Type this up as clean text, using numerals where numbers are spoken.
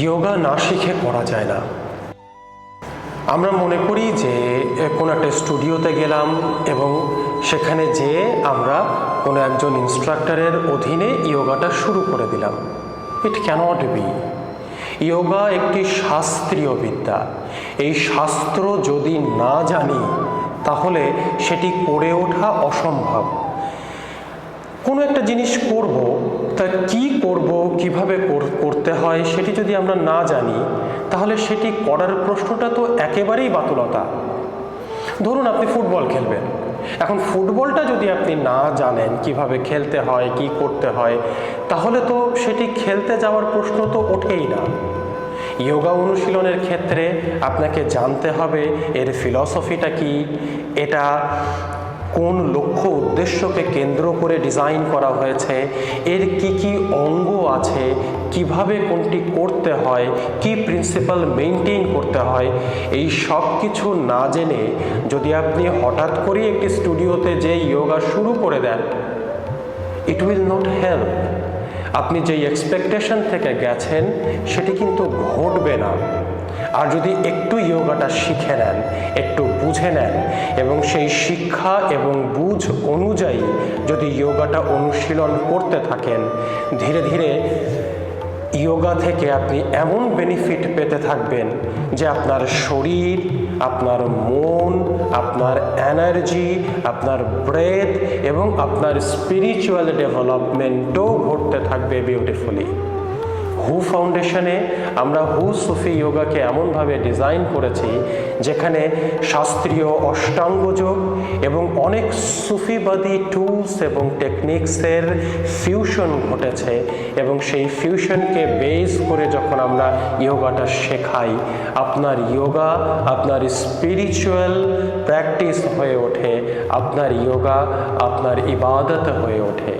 যোগা না শিখে করা যায় না। আমরা মনে করি যে কোনো একটা স্টুডিওতে গেলাম এবং সেখানে যেয়ে আমরা কোনো একজন ইনস্ট্রাক্টরের অধীনে যোগাটা শুরু করে দিলাম। ইট ক্যানট বি। যোগা একটি শাস্ত্রীয় বিদ্যা। এই শাস্ত্র যদি না জানি তাহলে সেটি করে ওঠা অসম্ভব। কোনো একটা জিনিস করব, তা কি করব, কিভাবে করতে হয় সেটি যদি আমরা না জানি তাহলে সেটি করার প্রশ্নটা তো একেবারেই বাতুলতা। ধরুন আপনি ফুটবল খেলবেন, এখন ফুটবলটা যদি আপনি না জানেন কিভাবে খেলতে হয়, কি করতে হয়, তাহলে তো সেটি খেলতে যাওয়ার প্রশ্ন তো ওঠেই না। যোগা অনুশীলনের ক্ষেত্রে আপনাকে জানতে হবে এর ফিলসফিটা কি, এটা কোন লক্ষ্য উদ্দেশ্যকে কেন্দ্র করে ডিজাইন করা হয়েছে, এর কি কি অঙ্গ আছে, কিভাবে কোনটি করতে হয়, কি প্রিন্সিপাল মেনটেন করতে হয়, এই সব কিছু না জেনে যদি আপনি হঠাৎ করে একটি স্টুডিওতে যে যোগা শুরু করে দেন, ইট উইল নট হেল্প। আপনি যেই এক্সপেকটেশন থেকে গেছেন সেটি কিন্তু ঘটবে না। আর যদি একটু যোগাটা শিখে নেন, একটু বুঝে নেন এবং সেই শিক্ষা এবং বুঝ অনুযায়ী যদি যোগাটা অনুশীলন করতে থাকেন, ধীরে ধীরে যোগা থেকে আপনি এমন বেনিফিট পেতে থাকবেন যে আপনার শরীর, আপনার মন, আপনার এনার্জি, আপনার ব্রেথ এবং আপনার স্পিরিচুয়াল ডেভেলপমেন্টও ঘটতে থাকবে বিউটিফুলি। হু ফাউন্ডেশনে আমরা হু সুফি যোগাকে এমনভাবে ডিজাইন করেছি যেখানে শাস্ত্রীয় অষ্টাঙ্গ যোগ এবং অনেক সুফিবাদী টুলস এবং টেকনিক্সের ফিউশন ঘটেছে এবং সেই ফিউশনকে বেস করে যখন আমরা যোগাটা শেখাই, আপনার যোগা আপনার স্পিরিচুয়াল প্র্যাকটিস হয়ে ওঠে, আপনার যোগা আপনার ইবাদত হয়ে ওঠে।